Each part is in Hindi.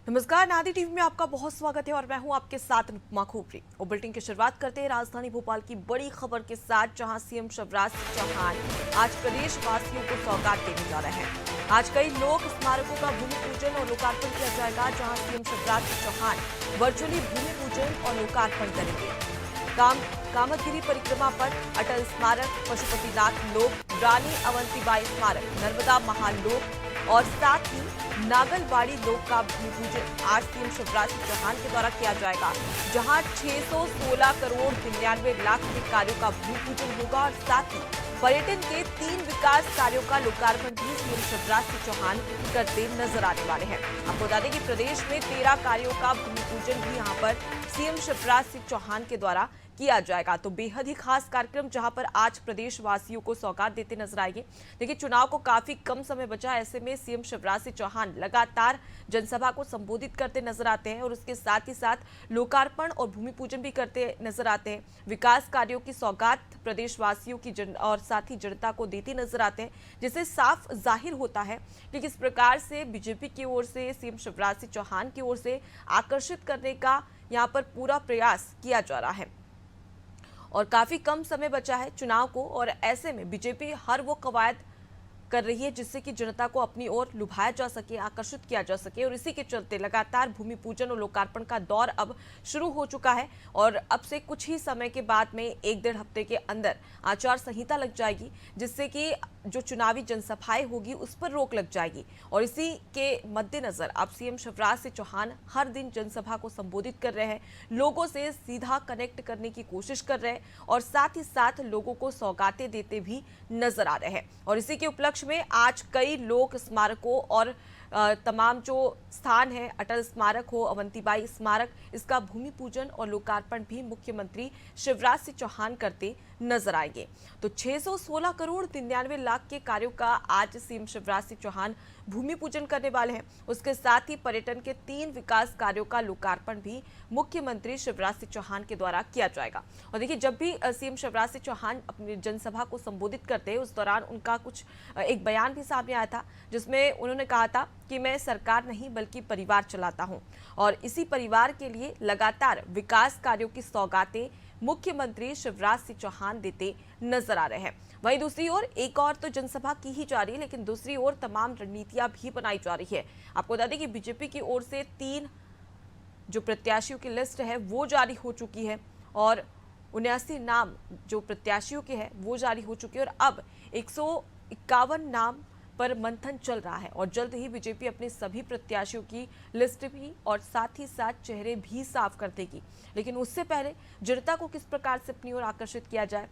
नमस्कार, नादी टीवी में आपका बहुत स्वागत है और मैं हूं आपके साथ अनुपमा खोपरी। और बुलेटिन की शुरुआत करते हैं राजधानी भोपाल की बड़ी खबर के साथ, जहां सीएम शिवराज सिंह चौहान आज प्रदेशवासियों को सौगात देने जा रहे हैं। आज कई लोक स्मारकों का भूमि पूजन और लोकार्पण किया जाएगा, जहां सीएम शिवराज सिंह चौहान वर्चुअली भूमि पूजन और लोकार्पण करेंगे। कामतगिरी परिक्रमा पर अटल स्मारक, पशुपतिनाथ लोक, रानी अवंतीबाई स्मारक, नर्मदा महालोक और साथ ही नागलवाड़ी लोक का भूमि पूजन आज सीएम शिवराज सिंह चौहान के द्वारा किया जाएगा, जहां 616 करोड़ 99 लाख के कार्यों का भूमि पूजन होगा और साथ ही पर्यटन के 3 विकास कार्यों का लोकार्पण भी सीएम शिवराज सिंह चौहान करते नजर आने वाले हैं। आपको बता दें कि प्रदेश में 13 कार्यों का भूमि पूजन भी यहां पर सीएम शिवराज सिंह चौहान के द्वारा किया जाएगा। तो बेहद ही खास कार्यक्रम, जहां पर आज प्रदेशवासियों को सौगात देते नजर आएंगे। देखिए, चुनाव को काफी कम समय बचा, ऐसे में सीएम शिवराज सिंह चौहान लगातार जनसभा को संबोधित करते नजर आते हैं और उसके साथ ही साथ लोकार्पण और भूमि पूजन भी करते नजर आते हैं। विकास कार्यों की सौगात प्रदेशवासियों की और साथ ही जनता को देते नजर आते हैं, जिससे साफ जाहिर होता है कि किस प्रकार से बीजेपी की ओर से सीएम शिवराज सिंह चौहान की ओर से आकर्षित करने का यहाँ पर पूरा प्रयास किया जा रहा है। और काफी कम समय बचा है चुनाव को, और ऐसे में बीजेपी हर वो कवायद कर रही है जिससे कि जनता को अपनी ओर लुभाया जा सके, आकर्षित किया जा सके। और इसी के चलते लगातार भूमि पूजन और लोकार्पण का दौर अब शुरू हो चुका है और अब से कुछ ही समय के बाद में 1-1.5 हफ्ते के अंदर आचार संहिता लग जाएगी, जिससे कि जो चुनावी जनसभाएं होगी उस पर रोक लग जाएगी। और इसी के मद्देनजर अब सीएम शिवराज सिंह चौहान हर दिन जनसभा को संबोधित कर रहे हैं, लोगों से सीधा कनेक्ट करने की कोशिश कर रहे हैं और साथ ही साथ लोगों को सौगातें देते भी नजर आ रहे हैं। और इसी के उपलक्ष्य में आज कई लोक स्मारकों और तमाम जो स्थान है, अटल स्मारक हो, अवंतीबाई स्मारक, इसका भूमि पूजन और लोकार्पण भी मुख्यमंत्री शिवराज सिंह चौहान करते नजर आएंगे। तो 616 करोड़ 99 लाख के कार्यों का आज सीएम शिवराज सिंह चौहान भूमि पूजन करने वाले हैं। उसके साथ ही पर्यटन के 3 विकास कार्यों का लोकार्पण भी मुख्यमंत्री शिवराज सिंह चौहान के द्वारा किया जाएगा। और देखिए, जब भी सीएम शिवराज सिंह चौहान अपनी जनसभा को संबोधित करते हैं, उस दौरान उनका एक बयान भी सामने आया था, जिसमें उन्होंने कहा था कि मैं सरकार नहीं बल्कि परिवार चलाता हूं और इसी परिवार के लिए लगातार विकास कार्यों की सौगातें मुख्यमंत्री शिवराज सिंह चौहान देते नजर आ रहे हैं। वहीं दूसरी ओर एक और तो जनसभा की ही जा रही है, लेकिन दूसरी ओर तमाम रणनीतियां भी बनाई जा रही है। आपको बता दें कि बीजेपी की ओर से 3 जो प्रत्याशियों की लिस्ट है वो जारी हो चुकी है और 79 नाम जो प्रत्याशियों के हैं वो जारी हो चुके हैं और अब 151 नाम पर मंथन चल रहा है और जल्द ही बीजेपी अपने सभी प्रत्याशियों की लिस्ट भी और साथ ही साथ चेहरे भी साफ कर देगी। लेकिन उससे पहले जनता को किस प्रकार से अपनी ओर आकर्षित किया जाए,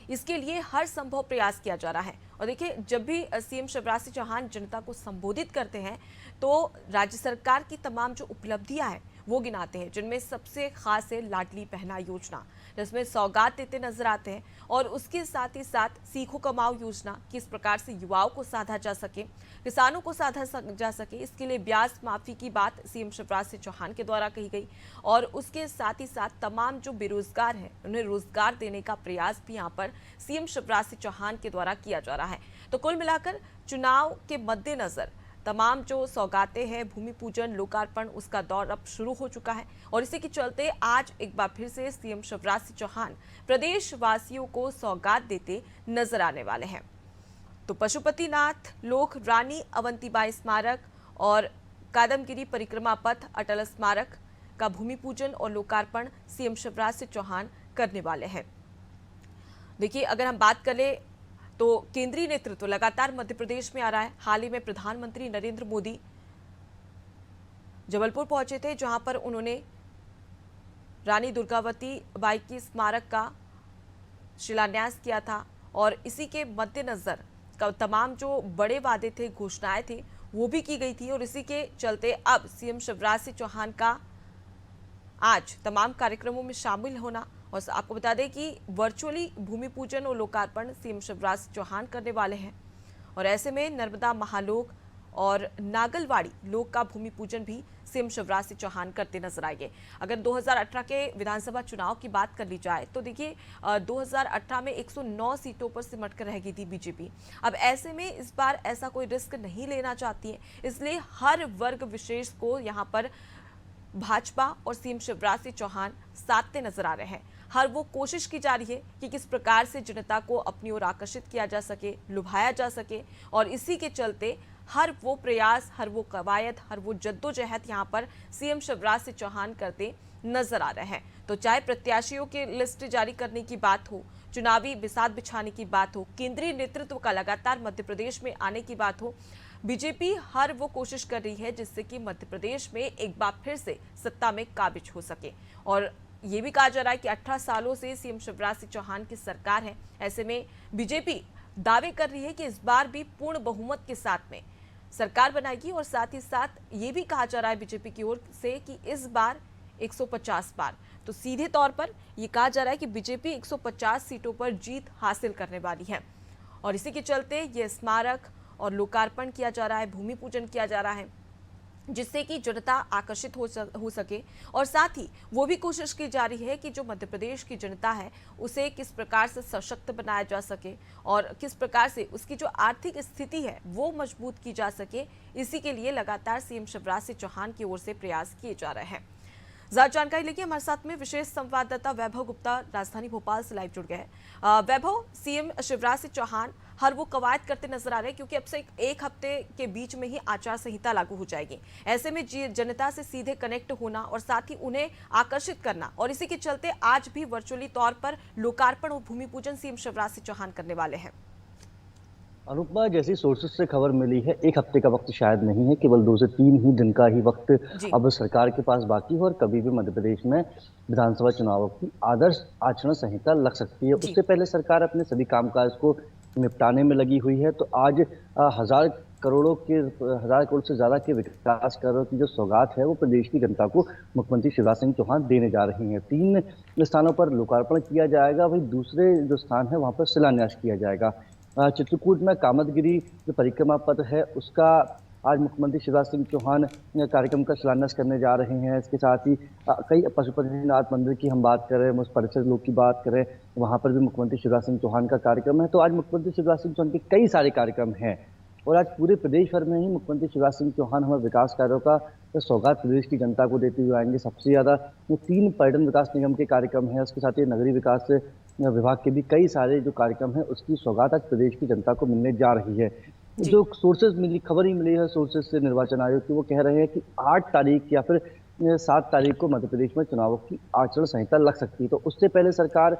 इसके लिए हर संभव प्रयास किया जा रहा है। और देखिए, जब भी सीएम शिवराज सिंह चौहान जनता को संबोधित करते हैं तो राज्य सरकार की तमाम जो उपलब्धियां हैं वो गिनाते हैं, जिनमें सबसे खास है लाडली बहना योजना, जिसमें सौगात देते नजर आते हैं। और उसके साथ ही साथ सीखो कमाओ योजना, किस प्रकार से युवाओं को साधा जा सके, किसानों को साधा जा सके, इसके लिए ब्याज माफी की बात सीएम शिवराज सिंह चौहान के द्वारा कही गई। और उसके साथ ही साथ तमाम जो बेरोजगार हैं उन्हें रोजगार देने का प्रयास भी यहाँ पर सीएम शिवराज सिंह चौहान के द्वारा किया जा रहा है। तो कुल मिलाकर चुनाव के मद्देनजर तमाम जो सौगातें हैं, भूमि पूजन, लोकार्पण, उसका दौर अब शुरू हो चुका है। और इसी के चलते आज एक बार फिर से सीएम शिवराज सिंह चौहान प्रदेशवासियों को सौगात देते नजर आने वाले हैं। तो पशुपतिनाथ लोक, रानी अवंतीबाई स्मारक और कादमगिरी परिक्रमा पथ, अटल स्मारक का भूमि पूजन और लोकार्पण सीएम शिवराज सिंह चौहान करने वाले हैं। देखिए, अगर हम बात करें तो केंद्रीय नेतृत्व लगातार मध्य प्रदेश में आ रहा है। हाल ही में प्रधानमंत्री नरेंद्र मोदी जबलपुर पहुंचे थे, जहां पर उन्होंने रानी दुर्गावती बाई की स्मारक का शिलान्यास किया था और इसी के मद्देनजर तमाम जो बड़े वादे थे, घोषणाएं थी, वो भी की गई थी। और इसी के चलते अब सीएम शिवराज सिंह चौहान का आज तमाम कार्यक्रमों में शामिल होना, और आपको बता दें कि वर्चुअली भूमि पूजन और लोकार्पण सीएम शिवराज सिंह चौहान करने वाले हैं। और ऐसे में नर्मदा महालोक और नागलवाड़ी लोक का भूमि पूजन भी सीएम शिवराज सिंह चौहान करते नजर आएंगे। अगर 2018 के विधानसभा चुनाव की बात कर ली जाए तो देखिए 2018 में 109 सीटों पर सिमट कर रह गई थी बीजेपी। अब ऐसे में इस बार ऐसा कोई रिस्क नहीं लेना चाहती है, इसलिए हर वर्ग विशेष को यहां पर भाजपा और सीएम शिवराज सिंह चौहान साधते नजर आ रहे हैं। हर वो कोशिश की जा रही है कि किस प्रकार से जनता को अपनी ओर आकर्षित किया जा सके, लुभाया जा सके, और इसी के चलते हर वो प्रयास, हर वो कवायद, हर वो जद्दोजहद यहाँ पर सीएम शिवराज सिंह चौहान करते नजर आ रहे हैं। तो चाहे प्रत्याशियों की लिस्ट जारी करने की बात हो, चुनावी बिसात बिछाने की बात हो, केंद्रीय नेतृत्व का लगातार मध्य प्रदेश में आने की बात हो, बीजेपी हर वो कोशिश कर रही है जिससे कि मध्य प्रदेश में एक बार फिर से सत्ता में काबिज हो सके। और ये भी कहा जा रहा है कि 18 सालों से सीएम शिवराज सिंह चौहान की सरकार है। ऐसे में बीजेपी दावे कर रही है कि इस बार भी पूर्ण बहुमत के साथ में सरकार बनाएगी, और साथ ही साथ ये भी कहा जा रहा है बीजेपी की ओर से कि इस बार 150 पार। तो सीधे तौर पर यह कहा जा रहा है कि बीजेपी 150 सीटों पर जीत हासिल करने वाली है, और इसी के चलते यह स्मारक और लोकार्पण किया जा रहा है, भूमि पूजन किया जा रहा है, जिससे कि जनता आकर्षित हो सके। और साथ ही वो भी कोशिश की जा रही है कि जो मध्य प्रदेश की जनता है उसे किस प्रकार से सशक्त बनाया जा सके, और किस प्रकार से उसकी जो आर्थिक स्थिति है वो मजबूत की जा सके। इसी के लिए लगातार सीएम शिवराज सिंह चौहान की ओर से प्रयास किए जा रहे हैं। ज्यादा जानकारी लेके हमारे साथ में विशेष संवाददाता वैभव गुप्ता राजधानी भोपाल से लाइव जुड़ गए हैं। वैभव, सीएम शिवराज सिंह चौहान हर वो कवायद करते नजर आ रहे हैं क्योंकि अब से एक हफ्ते के बीच में ही आचार संहिता लागू हो जाएगी। ऐसे में जनता से सीधे कनेक्ट होना और साथ ही उन्हें आकर्षित करना, और इसी के चलते आज भी वर्चुअली तौर पर लोकार्पण और भूमि पूजन सीएम शिवराज सिंह चौहान करने वाले हैं। अनुपमा, जैसी सोर्सेज से खबर मिली है, एक हफ्ते का वक्त शायद नहीं है, केवल 2 से 3 ही दिन का ही वक्त अब सरकार के पास बाकी है, और कभी भी मध्य प्रदेश में विधानसभा चुनाव की आदर्श आचरण संहिता लग सकती है। उससे पहले सरकार अपने सभी कामकाज को निपटाने में लगी हुई है। तो आज 1000 करोड़ से ज्यादा के विकास कार्यों की जो सौगात है वो प्रदेश की जनता को मुख्यमंत्री शिवराज सिंह चौहान देने जा रही हैं। 3 स्थानों पर लोकार्पण किया जाएगा, वहीं दूसरे जो स्थान है वहां पर शिलान्यास किया जाएगा। चित्रकूट में कामदगिरी जो परिक्रमा पथ है उसका आज मुख्यमंत्री शिवराज सिंह चौहान कार्यक्रम का शिलान्यास करने जा रहे हैं। इसके साथ ही कई पशुपतिनाथ मंदिर की हम बात करें, उस परिसर लोग की बात करें, वहां पर भी मुख्यमंत्री शिवराज सिंह चौहान का कार्यक्रम है। तो आज मुख्यमंत्री शिवराज सिंह चौहान के कई सारे कार्यक्रम हैं, और आज पूरे प्रदेश भर में ही मुख्यमंत्री शिवराज सिंह चौहान हमें विकास कार्यों का सौगात प्रदेश की जनता को देते हुए आएंगे। सबसे ज्यादा 3 पर्यटन विकास निगम के कार्यक्रम है, उसके साथ ही नगरीय विकास विभाग के भी कई सारे जो कार्यक्रम है उसकी सौगात आज प्रदेश की जनता को मिलने जा रही है। जो सोर्सेज मिली, खबर ही मिली है सोर्सेज से निर्वाचन आयोग की, वो कह रहे हैं कि 8 तारीख या फिर 7 तारीख को मध्य प्रदेश में चुनावों की आचरण संहिता लग सकती है। तो उससे पहले सरकार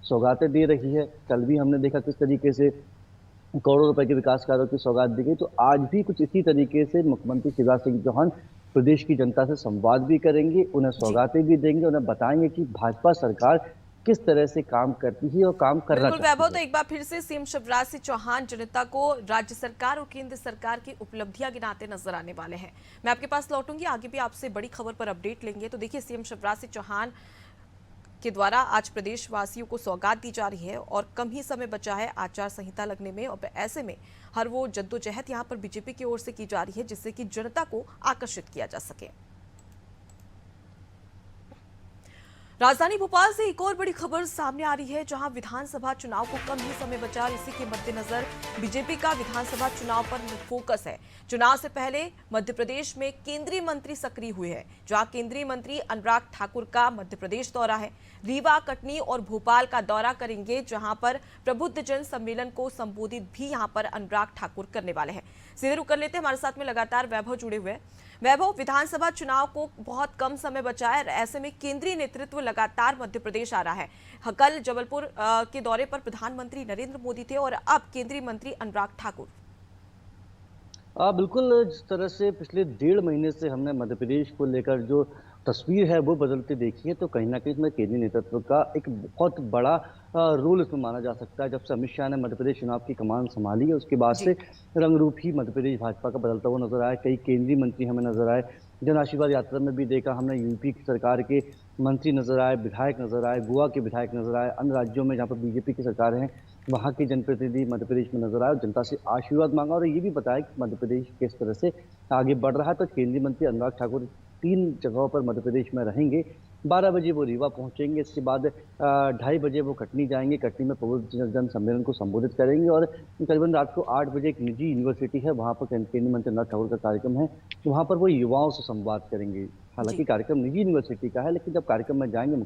सौगातें दे रही है। कल भी हमने देखा किस तरीके से करोड़ों रुपए के विकास कार्यों की सौगात दी गई। तो आज भी कुछ इसी तरीके से मुख्यमंत्री शिवराज सिंह चौहान प्रदेश की जनता से संवाद भी करेंगे, उन्हें सौगातें भी देंगे, उन्हें बताएंगे कि भाजपा सरकार किस तरह से काम करती है और काम करना चाहती है। वैभव, तो एक बार फिर से सीएम शिवराज सिंह चौहान जनता को राज्य सरकार और केंद्र सरकार की उपलब्धियां गिनाते नजर आने वाले हैं। मैं आपके पास लौटूंगी, आगे भी आपसे बड़ी खबर पर अपडेट लेंगे। तो देखिए, सीएम शिवराज सिंह चौहान के द्वारा आज प्रदेशवासियों को सौगात दी जा रही है और कम ही समय बचा है आचार संहिता लगने में, और ऐसे में हर वो जद्दोजहद यहाँ पर बीजेपी की ओर से की जा रही है जिससे कि जनता को आकर्षित किया जा सके। राजधानी भोपाल से एक और बड़ी खबर सामने आ रही है, जहां विधानसभा चुनाव को कम ही समय बचा और इसी के मद्देनजर बीजेपी का विधानसभा चुनाव पर फोकस है। चुनाव से पहले मध्य प्रदेश में केंद्रीय मंत्री सक्रिय हुए हैं, जहां केंद्रीय मंत्री अनुराग ठाकुर का मध्य प्रदेश दौरा है। रीवा, कटनी और भोपाल का दौरा करेंगे, जहां पर प्रबुद्ध जन सम्मेलन को संबोधित भी यहां पर अनुराग ठाकुर करने वाले हैं। सीधे रुक कर लेते हैं, हमारे साथ में लगातार वैभव जुड़े हुए हैं। वैभव, विधानसभा चुनाव को बहुत कम समय बचा है, ऐसे में केंद्रीय नेतृत्व लगातार मध्य प्रदेश आ रहा है। कल जबलपुर के दौरे पर प्रधानमंत्री नरेंद्र मोदी थे और अब केंद्रीय मंत्री अनुराग ठाकुर। बिल्कुल, जिस तरह से पिछले 1.5 महीने से हमने मध्य प्रदेश को लेकर जो तस्वीर है वो बदलते देखी है, तो कहीं ना कहीं इसमें केंद्रीय नेतृत्व का एक बहुत बड़ा रोल इसमें माना जा सकता है। जब से अमित शाह ने मध्य प्रदेश चुनाव की कमान संभाली है उसके बाद से रंग रूप ही मध्य प्रदेश भाजपा का बदलता हुआ नजर आया। कई केंद्रीय मंत्री हमें नजर आए, जन आशीर्वाद यात्रा में भी देखा हमने, यूपी की सरकार के मंत्री नजर आए, विधायक नजर आए, गोवा के विधायक नजर आए, अन्य राज्यों में जहाँ पर बीजेपी की सरकार है वहाँ के जनप्रतिनिधि मध्य प्रदेश में नजर आए और जनता से आशीर्वाद मांगा और ये भी बताया कि मध्य प्रदेश किस तरह से आगे बढ़ रहा है। तो केंद्रीय मंत्री अनुराग ठाकुर 3 जगहों पर मध्य प्रदेश में रहेंगे। 12 बजे वो रीवा पहुंचेंगे, इसके बाद 2:30 बजे वो कटनी जाएंगे, कटनी में प्रबुद्ध जन सम्मेलन को संबोधित करेंगे और करीबन रात को 8 बजे एक निजी यूनिवर्सिटी है वहाँ पर केंद्रीय मंत्री अनुराग ठाकुर का कार्यक्रम है, वहाँ पर वो युवाओं से संवाद करेंगे। हालांकि जी कार्यक्रम निजी यूनिवर्सिटी का है, लेकिन जब कार्यक्रम में जाएंगे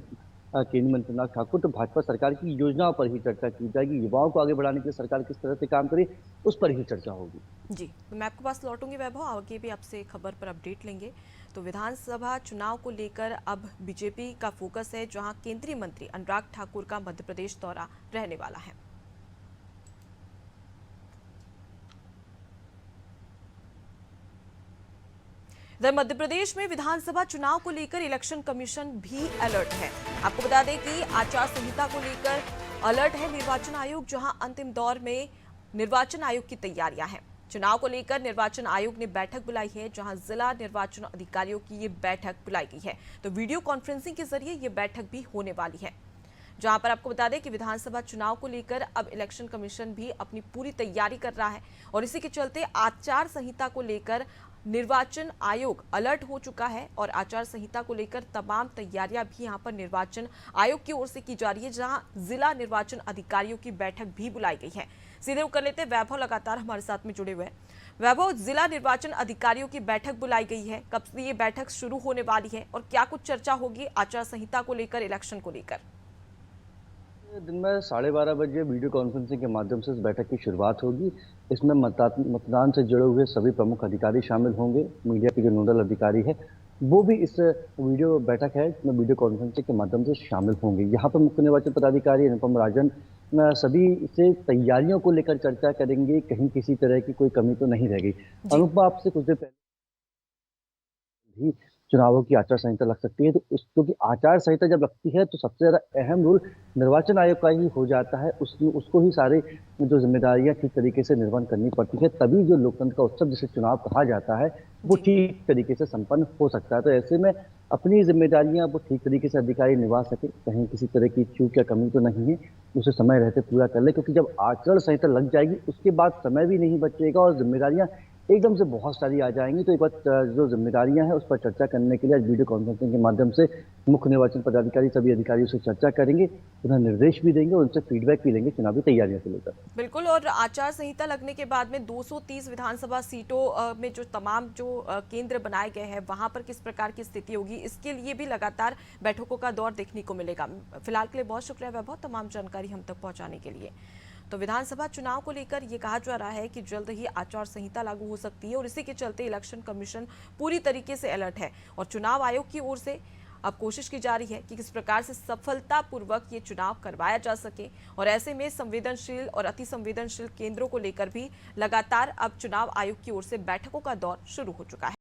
केंद्रीय मंत्री अनुराग ठाकुर तो भाजपा सरकार की योजनाओं पर ही चर्चा की जाएगी, युवाओं को आगे बढ़ाने के लिए सरकार किस तरह से काम करे उस पर ही चर्चा होगी। जी, तो मैं आपके पास लौटूंगी वैभव, आगे भी आपसे खबर पर अपडेट लेंगे। तो विधानसभा चुनाव को लेकर अब बीजेपी का फोकस है, जहां केंद्रीय मंत्री अनुराग ठाकुर का मध्य प्रदेश दौरा रहने वाला है। इधर मध्य प्रदेश में विधानसभा चुनाव को लेकर इलेक्शन कमीशन भी अलर्ट है। आपको बता दें कि आचार संहिता को लेकर अलर्ट है निर्वाचन आयोग, जहां अंतिम दौर में निर्वाचन आयोग की तैयारियां हैं। चुनाव को लेकर निर्वाचन आयोग ने बैठक बुलाई है, जहां जिला निर्वाचन अधिकारियों की ये बैठक बुलाई गई है। तो वीडियो कॉन्फ्रेंसिंग के जरिए ये बैठक भी होने वाली है, जहां पर आपको बता दें कि विधानसभा चुनाव को लेकर अब इलेक्शन कमीशन भी अपनी पूरी तैयारी कर रहा है और इसी के चलते आचार संहिता को लेकर निर्वाचन आयोग अलर्ट हो चुका है और आचार संहिता को लेकर तमाम तैयारियां भी यहां पर निर्वाचन आयोग की ओर से की जा रही है, जहां जिला निर्वाचन अधिकारियों की बैठक भी बुलाई गई है। सीधे कर लेते हैं, वैभव लगातार हमारे साथ में जुड़े हुए हैं। वैभव, जिला निर्वाचन अधिकारियों की बैठक बुलाई गई है, कब से ये बैठक शुरू होने वाली है और क्या कुछ चर्चा होगी आचार संहिता को लेकर, इलेक्शन को लेकर? दिन में 12:30 बजे वीडियो कॉन्फ्रेंसिंग के माध्यम से इस बैठक की शुरुआत होगी। इसमें मतदान से जुड़े हुए सभी प्रमुख अधिकारी शामिल होंगे। मीडिया के जो नोडल अधिकारी है वो भी इस वीडियो बैठक है इसमें वीडियो कॉन्फ्रेंसिंग के माध्यम से शामिल होंगे। यहाँ पर मुख्य निर्वाचन पदाधिकारी अनुपम राजन सभी से तैयारियों को लेकर चर्चा करेंगे, कहीं किसी तरह की कोई कमी तो नहीं रह गई। अनुपम, आपसे कुछ देर पहले भी चुनावों की आचार संहिता लग सकती है, तो क्योंकि आचार संहिता जब लगती है तो सबसे ज्यादा अहम रोल निर्वाचन आयोग का ही हो जाता है। उसको ही सारे जो जिम्मेदारियां ठीक तरीके से निर्वहन करनी पड़ती है, तभी जो लोकतंत्र का उत्सव जिसे चुनाव कहा जाता है वो ठीक तरीके से संपन्न हो सकता है। तो ऐसे में अपनी जिम्मेदारियां वो ठीक तरीके से अधिकारी निभा सके, कहीं किसी तरह की चूक या कमी तो नहीं है, उसे समय रहते पूरा कर ले, क्योंकि जब आचरण संहिता लग जाएगी उसके बाद समय भी नहीं बचेगा और जिम्मेदारियां एकदम से बहुत सारी आ जाएंगी। तो एक बार जो जिम्मेदारियां हैं उस पर चर्चा करने के लिए आज वीडियो कॉन्फ्रेंसिंग के माध्यम से मुख्य निर्वाचन पदाधिकारी सभी अधिकारियों से चर्चा करेंगे, उन्हें निर्देश भी देंगे और उनसे फीडबैक भी लेंगे चुनावी तैयारियों को लेकर। बिल्कुल, और आचार संहिता लगने के बाद में 230 विधानसभा सीटों में जो तमाम केंद्र बनाए गए हैं वहां पर किस प्रकार की स्थिति होगी, इसके लिए भी लगातार बैठकों का दौर देखने को मिलेगा। फिलहाल के लिए बहुत शुक्रिया वैभव, तमाम जानकारी हम तक पहुंचाने के लिए। तो विधानसभा चुनाव को लेकर ये कहा जा रहा है कि जल्द ही आचार संहिता लागू हो सकती है और इसी के चलते इलेक्शन कमीशन पूरी तरीके से अलर्ट है और चुनाव आयोग की ओर से अब कोशिश की जा रही है कि किस प्रकार से सफलतापूर्वक ये चुनाव करवाया जा सके और ऐसे में संवेदनशील और अति संवेदनशील केंद्रों को लेकर भी लगातार अब चुनाव आयोग की ओर से बैठकों का दौर शुरू हो चुका है।